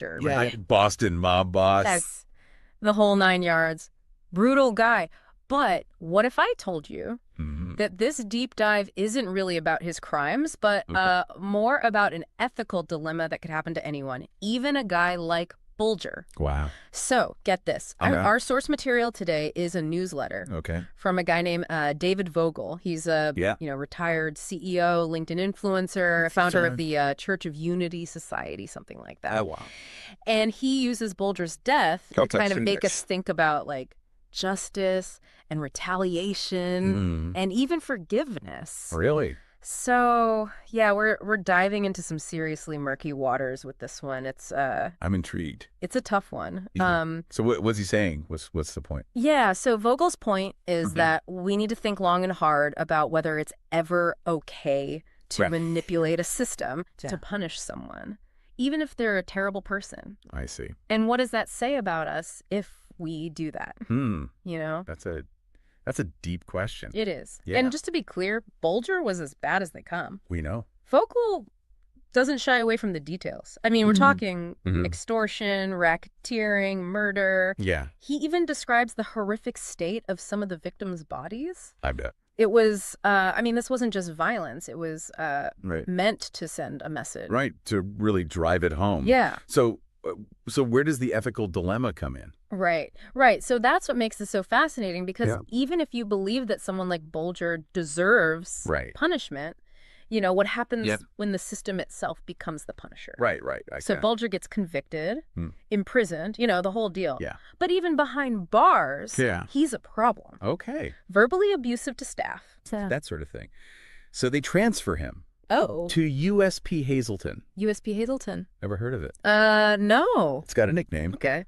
character, Yeah, right? Boston mob boss. That's the whole 9 yards. Brutal guy. But what if I told you that this deep dive isn't really about his crimes, but more about an ethical dilemma that could happen to anyone, even a guy like Bulger? Wow. So, get this. Our source material today is a newsletter from a guy named David Vogel. He's a retired CEO, LinkedIn influencer, founder of the Church of Unity Society, something like that. Oh, wow. And he uses Bulger's death to kind of make us think about, like, justice and retaliation and even forgiveness. Really? So, yeah, we're diving into some seriously murky waters with this one. It's I'm intrigued. It's a tough one. So what's he saying? What's the point? Yeah, so Vogel's point is that we need to think long and hard about whether it's ever okay to manipulate a system to punish someone, even if they're a terrible person. I see. And what does that say about us if we do that? You know? That's a deep question. It is. Yeah. And just to be clear, Bulger was as bad as they come. We know. Vogel doesn't shy away from the details. I mean, we're talking extortion, racketeering, murder. Yeah. He even describes the horrific state of some of the victims' bodies. I bet. It was, this wasn't just violence. It was meant to send a message. Right, to really drive it home. Yeah. So where does the ethical dilemma come in? Right. So that's what makes this so fascinating, because even if you believe that someone like Bulger deserves punishment, you know, what happens when the system itself becomes the punisher? Right. So Bulger gets convicted, imprisoned, you know, the whole deal. Yeah. But even behind bars, he's a problem. Okay. Verbally abusive to staff. That sort of thing. So they transfer him to USP Hazleton. USP Hazleton. Ever heard of it? No. It's got a nickname. Okay.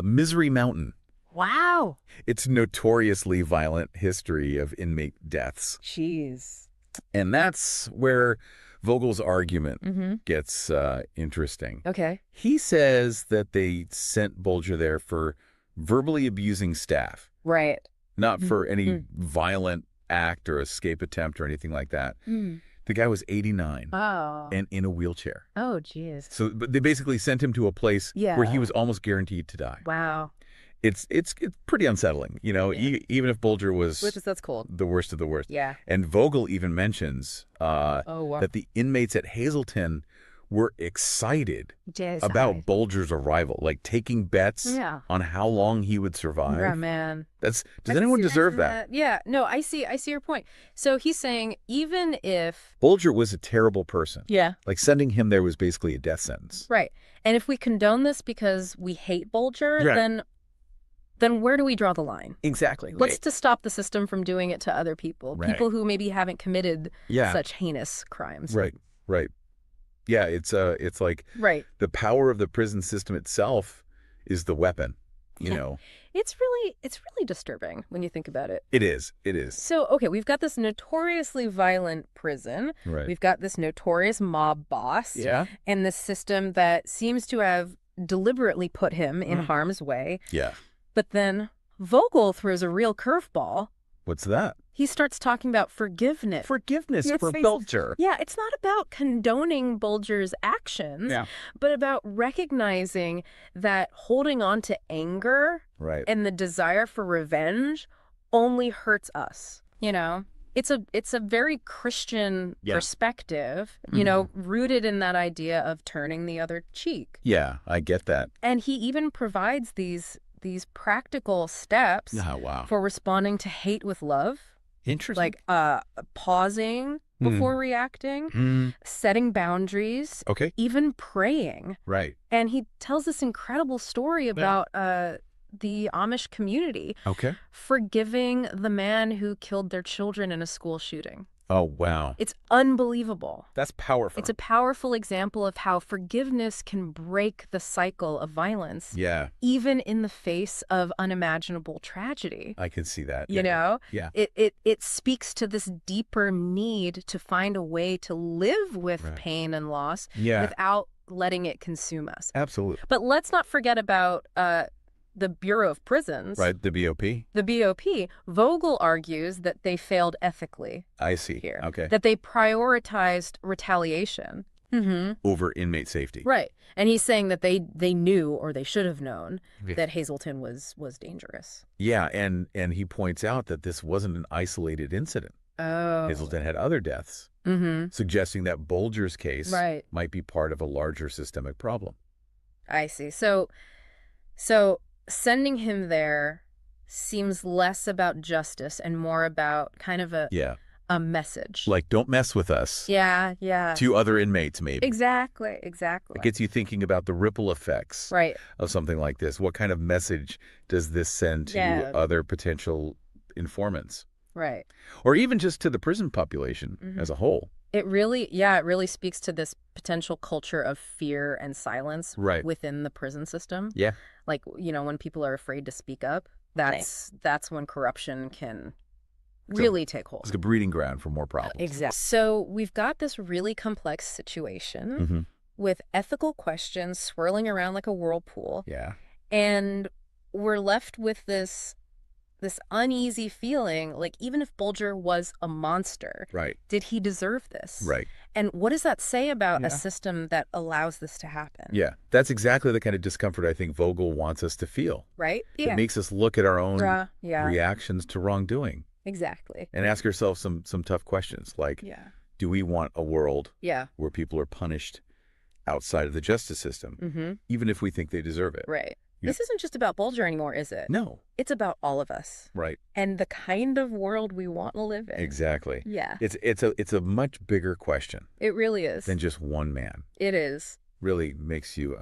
Misery Mountain. Wow. It's notoriously violent history of inmate deaths. Jeez. And that's where Vogel's argument gets interesting. Okay. He says that they sent Bulger there for verbally abusing staff. Right. Not for any violent act or escape attempt or anything like that. The guy was 89 and in a wheelchair. Oh, geez. So but they basically sent him to a place where he was almost guaranteed to die. Wow. It's pretty unsettling, you know, even if Bulger was That's cold. the worst of the worst. Yeah. And Vogel even mentions that the inmates at Hazleton were excited about Bulger's arrival, like taking bets on how long he would survive. Yeah, man. Does anyone deserve that? Yeah. No, I see your point. So he's saying even if Bulger was a terrible person. Yeah. Like sending him there was basically a death sentence. Right. And if we condone this because we hate Bulger, then where do we draw the line? Exactly. What's to stop the system from doing it to other people? Right. People who maybe haven't committed such heinous crimes. Right. Yeah, it's like the power of the prison system itself is the weapon, you know. It's really disturbing when you think about it. It is. So, okay, we've got this notoriously violent prison. Right. We've got this notorious mob boss. Yeah. And this system that seems to have deliberately put him in harm's way. Yeah. But then Vogel throws a real curveball. What's that? He starts talking about forgiveness. Forgiveness for Bulger. Yeah, it's not about condoning Bulger's actions, but about recognizing that holding on to anger and the desire for revenge only hurts us. You know, it's a very Christian perspective, you know, rooted in that idea of turning the other cheek. Yeah, I get that. And he even provides these practical steps for responding to hate with love. Interesting. Like pausing before reacting, setting boundaries, even praying. Right. And he tells this incredible story about the Amish community forgiving the man who killed their children in a school shooting. Oh, wow. It's unbelievable. That's powerful. It's a powerful example of how forgiveness can break the cycle of violence. Yeah. Even in the face of unimaginable tragedy. I can see that. You know? Yeah. It speaks to this deeper need to find a way to live with pain and loss without letting it consume us. Absolutely. But let's not forget about the Bureau of Prisons. Right, the BOP. The BOP. Vogel argues that they failed ethically. I see. Here. Okay. That they prioritized retaliation. over inmate safety. Right. And he's saying that they knew, or they should have known, that Hazelton was dangerous. Yeah, and he points out that this wasn't an isolated incident. Oh. Hazelton had other deaths, suggesting that Bulger's case might be part of a larger systemic problem. I see. So sending him there seems less about justice and more about kind of a message. Like, don't mess with us. Yeah. To other inmates, maybe. Exactly. It gets you thinking about the ripple effects of something like this. What kind of message does this send to other potential informants? Right. Or even just to the prison population as a whole. It really speaks to this potential culture of fear and silence within the prison system. Yeah. Like, when people are afraid to speak up, that's when corruption can really take hold. It's a breeding ground for more problems. Exactly. So we've got this really complex situation with ethical questions swirling around like a whirlpool. Yeah. And we're left with this uneasy feeling, like, even if Bulger was a monster, did he deserve this? Right. And what does that say about a system that allows this to happen? Yeah, that's exactly the kind of discomfort I think Vogel wants us to feel. Right? Yeah. It makes us look at our own reactions to wrongdoing. Exactly. And ask ourselves some tough questions, like, do we want a world where people are punished outside of the justice system, even if we think they deserve it? Right. This isn't just about Bulger anymore, is it? No. It's about all of us. Right. And the kind of world we want to live in. Exactly. Yeah. It's a much bigger question. It really is. Than just one man. It is. Really makes you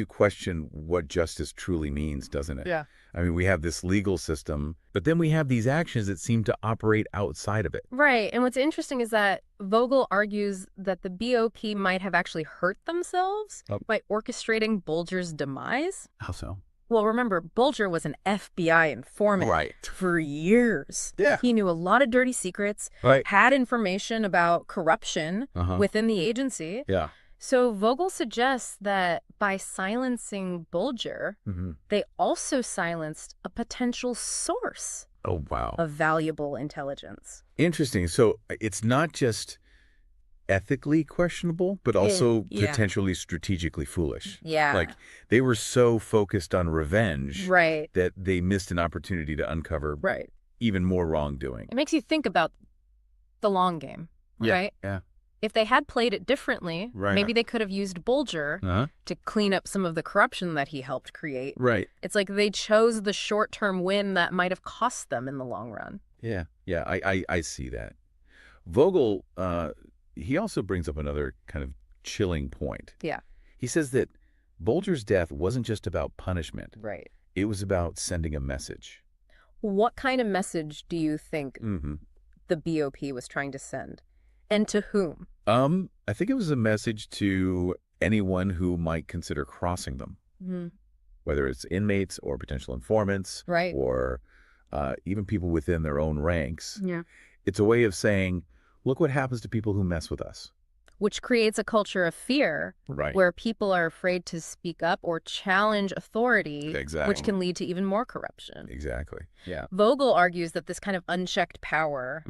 question what justice truly means, doesn't it? Yeah. I mean, we have this legal system, but then we have these actions that seem to operate outside of it. Right. And what's interesting is that Vogel argues that the BOP might have actually hurt themselves by orchestrating Bulger's demise. How so? Well, remember, Bulger was an FBI informant for years. Yeah. He knew a lot of dirty secrets, had information about corruption within the agency. Yeah. So Vogel suggests that by silencing Bulger, they also silenced a potential source of valuable intelligence. Interesting. So it's not just ethically questionable, but also potentially strategically foolish. Yeah. Like, they were so focused on revenge that they missed an opportunity to uncover even more wrongdoing. It makes you think about the long game, right? Yeah. If they had played it differently, maybe they could have used Bulger to clean up some of the corruption that he helped create. Right. It's like they chose the short-term win that might have cost them in the long run. Yeah. Yeah, I see that. Vogel, he also brings up another kind of chilling point. Yeah. He says that Bulger's death wasn't just about punishment. Right. It was about sending a message. What kind of message do you think the BOP was trying to send? And to whom? I think it was a message to anyone who might consider crossing them, whether it's inmates or potential informants, or even people within their own ranks. Yeah. It's a way of saying, look what happens to people who mess with us. Which creates a culture of fear, where people are afraid to speak up or challenge authority, which can lead to even more corruption. Exactly. Yeah. Vogel argues that this kind of unchecked power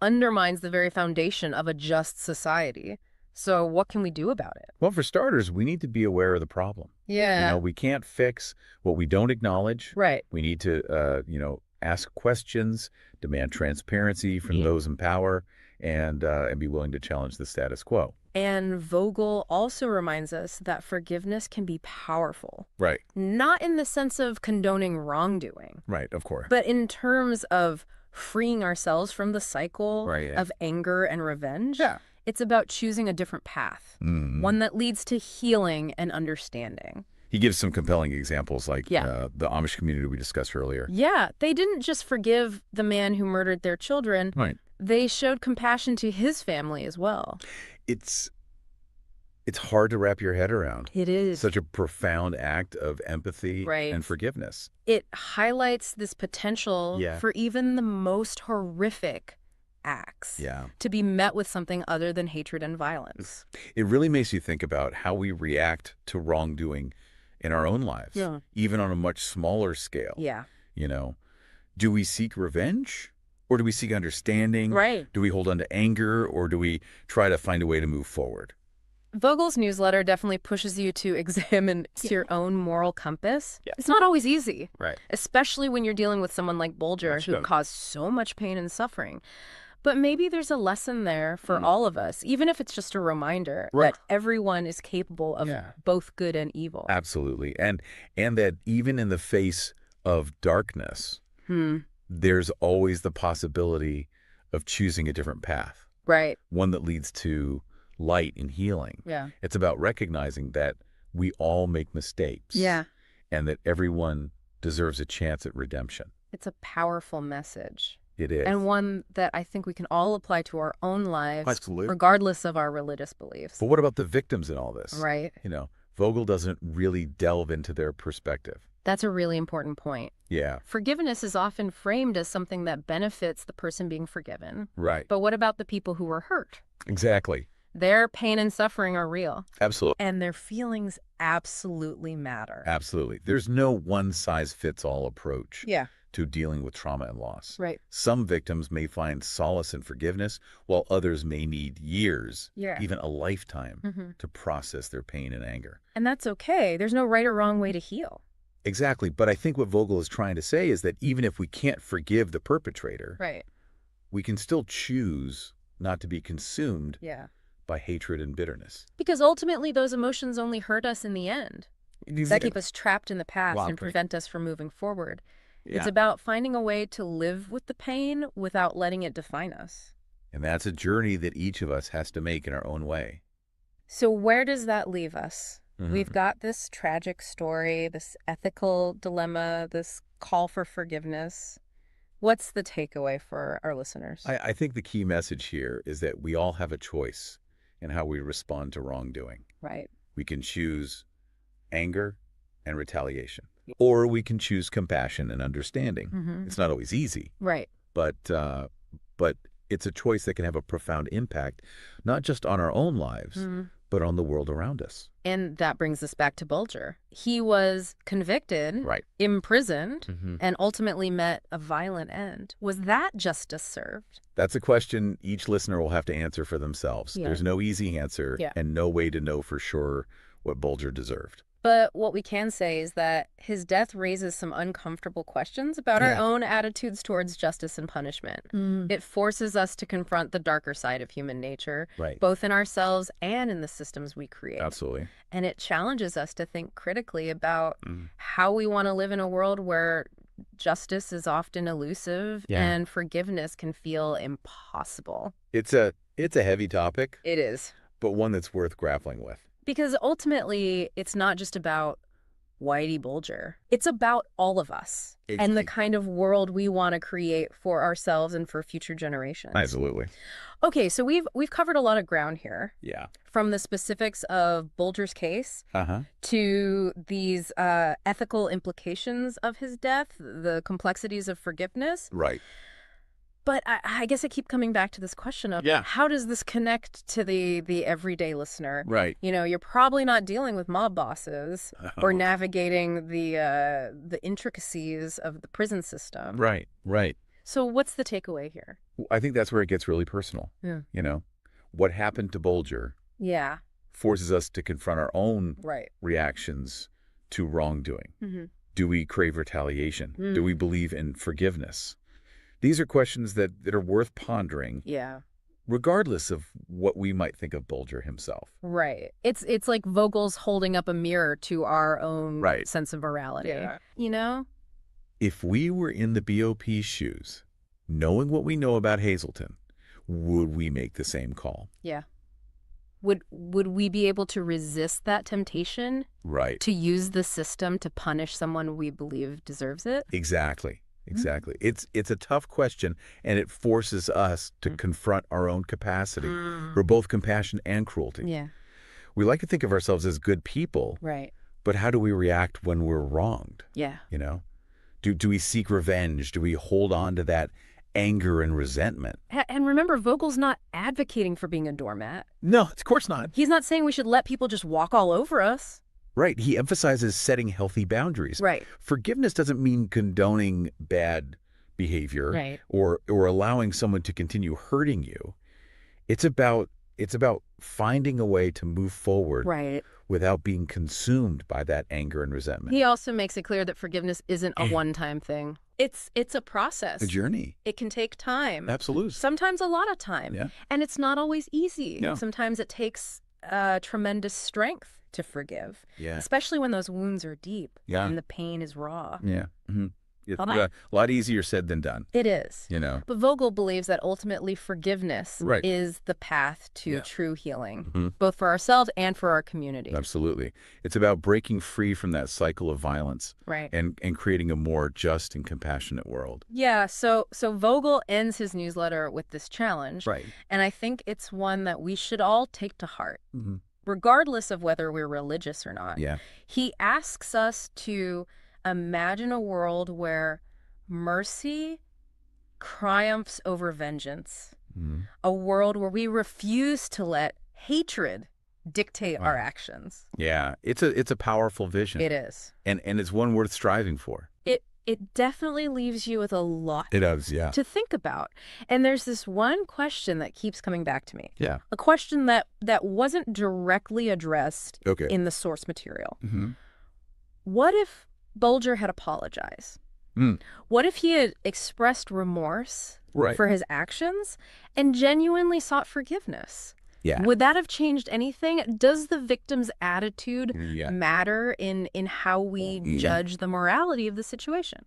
undermines the very foundation of a just society. So what can we do about it? Well, for starters, we need to be aware of the problem. Yeah. We can't fix what we don't acknowledge. Right. We need to, ask questions, demand transparency from those in power, and be willing to challenge the status quo. And Vogel also reminds us that forgiveness can be powerful. Right. Not in the sense of condoning wrongdoing. Right, of course. But in terms of freeing ourselves from the cycle of anger and revenge. Yeah. It's about choosing a different path, one that leads to healing and understanding. He gives some compelling examples, like the Amish community we discussed earlier. Yeah, they didn't just forgive the man who murdered their children. Right. They showed compassion to his family as well. It's hard to wrap your head around. It is. Such a profound act of empathy and forgiveness. It highlights this potential for even the most horrific acts to be met with something other than hatred and violence. It really makes you think about how we react to wrongdoing in our own lives, even on a much smaller scale. Yeah. Do we seek revenge? Or do we seek understanding? Right. Do we hold on to anger? Or do we try to find a way to move forward? Vogel's newsletter definitely pushes you to examine your own moral compass. Yeah. It's not always easy, right? Especially when you're dealing with someone like Bulger, who caused so much pain and suffering. But maybe there's a lesson there for all of us, even if it's just a reminder that everyone is capable of both good and evil. Absolutely. And that even in the face of darkness, there's always the possibility of choosing a different path. Right. One that leads to light and healing. Yeah. It's about recognizing that we all make mistakes. Yeah. And that everyone deserves a chance at redemption. It's a powerful message. It is. And one that I think we can all apply to our own lives, regardless of our religious beliefs. But what about the victims in all this? Right. Vogel doesn't really delve into their perspective. That's a really important point. Yeah. Forgiveness is often framed as something that benefits the person being forgiven. Right. But what about the people who were hurt? Exactly. Their pain and suffering are real. Absolutely. And their feelings absolutely matter. Absolutely. There's no one-size-fits-all approach to dealing with trauma and loss. Right. Some victims may find solace in forgiveness, while others may need years, even a lifetime, to process their pain and anger. And that's okay. There's no right or wrong way to heal. Exactly. But I think what Vogel is trying to say is that even if we can't forgive the perpetrator, we can still choose not to be consumed by hatred and bitterness. Because ultimately, those emotions only hurt us in the end. That keep us trapped in the past and prevent us from moving forward. Yeah. It's about finding a way to live with the pain without letting it define us. And that's a journey that each of us has to make in our own way. So where does that leave us? We've got this tragic story, this ethical dilemma, this call for forgiveness. What's the takeaway for our listeners? I think the key message here is that we all have a choice in how we respond to wrongdoing. Right. We can choose anger and retaliation, or we can choose compassion and understanding. It's not always easy. Right. But it's a choice that can have a profound impact, not just on our own lives, but on the world around us. And that brings us back to Bulger. He was convicted, imprisoned, and ultimately met a violent end. Was that justice served? That's a question each listener will have to answer for themselves. There's no easy answer and no way to know for sure what Bulger deserved. But what we can say is that his death raises some uncomfortable questions about our own attitudes towards justice and punishment. It forces us to confront the darker side of human nature, both in ourselves and in the systems we create. Absolutely. And it challenges us to think critically about how we want to live in a world where justice is often elusive and forgiveness can feel impossible. It's a heavy topic. It is. But one that's worth grappling with. Because ultimately, it's not just about Whitey Bulger. It's about all of us and the kind of world we want to create for ourselves and for future generations. Absolutely. Okay, so we've covered a lot of ground here. Yeah. From the specifics of Bulger's case to these ethical implications of his death, the complexities of forgiveness. Right. But I guess I keep coming back to this question of how does this connect to the everyday listener? Right. You're probably not dealing with mob bosses or navigating the intricacies of the prison system. Right, right. So what's the takeaway here? I think that's where it gets really personal. Yeah. What happened to Bulger forces us to confront our own reactions to wrongdoing. Do we crave retaliation? Do we believe in forgiveness? These are questions that are worth pondering. Yeah. Regardless of what we might think of Bulger himself. Right. It's like Vogel's holding up a mirror to our own sense of morality. Yeah. If we were in the BOP's shoes, knowing what we know about Hazelton, would we make the same call? Yeah. Would we be able to resist that temptation? Right. To use the system to punish someone we believe deserves it? Exactly. Exactly. It's a tough question, and it forces us to confront our own capacity for both compassion and cruelty. Yeah. We like to think of ourselves as good people. Right. But how do we react when we're wronged? Yeah. Do we seek revenge? Do we hold on to that anger and resentment? And remember, Vogel's not advocating for being a doormat. No, of course not. He's not saying we should let people just walk all over us. Right. He emphasizes setting healthy boundaries. Right. Forgiveness doesn't mean condoning bad behavior or allowing someone to continue hurting you. It's about it's about finding a way to move forward without being consumed by that anger and resentment. He also makes it clear that forgiveness isn't a one-time thing. It's a process. A journey. It can take time. Absolutely. Sometimes a lot of time. Yeah. And it's not always easy. No. Sometimes it takes tremendous strength to forgive. Yeah. Especially when those wounds are deep and the pain is raw. Yeah. Mm-hmm. It's a lot easier said than done. It is. But Vogel believes that ultimately forgiveness is the path to true healing, both for ourselves and for our community. Absolutely. It's about breaking free from that cycle of violence and creating a more just and compassionate world. Yeah, so Vogel ends his newsletter with this challenge, and I think it's one that we should all take to heart, regardless of whether we're religious or not. Yeah. He asks us to imagine a world where mercy triumphs over vengeance. A world where we refuse to let hatred dictate our actions. Yeah, it's a powerful vision. It is. And it's one worth striving for. It definitely leaves you with a lot it does, yeah. to think about. And there's this one question that keeps coming back to me. Yeah. A question that wasn't directly addressed in the source material. What if Bulger had apologized? What if he had expressed remorse for his actions and genuinely sought forgiveness? Yeah. Would that have changed anything? Does the victim's attitude matter in how we judge the morality of the situation?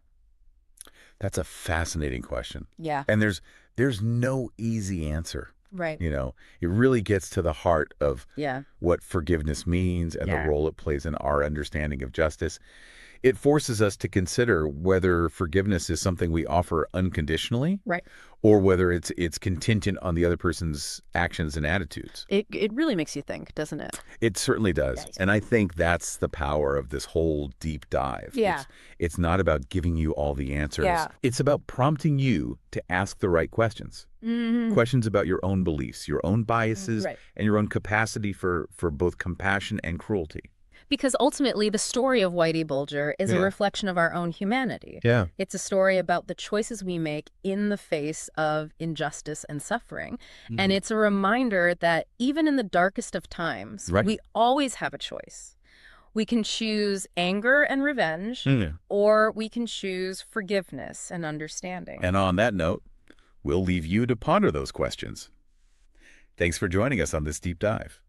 That's a fascinating question. Yeah. And there's no easy answer. Right. It really gets to the heart of what forgiveness means and the role it plays in our understanding of justice. It forces us to consider whether forgiveness is something we offer unconditionally, or whether it's contingent on the other person's actions and attitudes. It really makes you think, doesn't it? It certainly does. And I think that's the power of this whole deep dive. Yeah. It's not about giving you all the answers. Yeah. It's about prompting you to ask the right questions. Questions about your own beliefs, your own biases, and your own capacity for both compassion and cruelty. Because ultimately, the story of Whitey Bulger is a reflection of our own humanity. Yeah. It's a story about the choices we make in the face of injustice and suffering. And it's a reminder that even in the darkest of times, we always have a choice. We can choose anger and revenge, or we can choose forgiveness and understanding. And on that note, we'll leave you to ponder those questions. Thanks for joining us on this deep dive.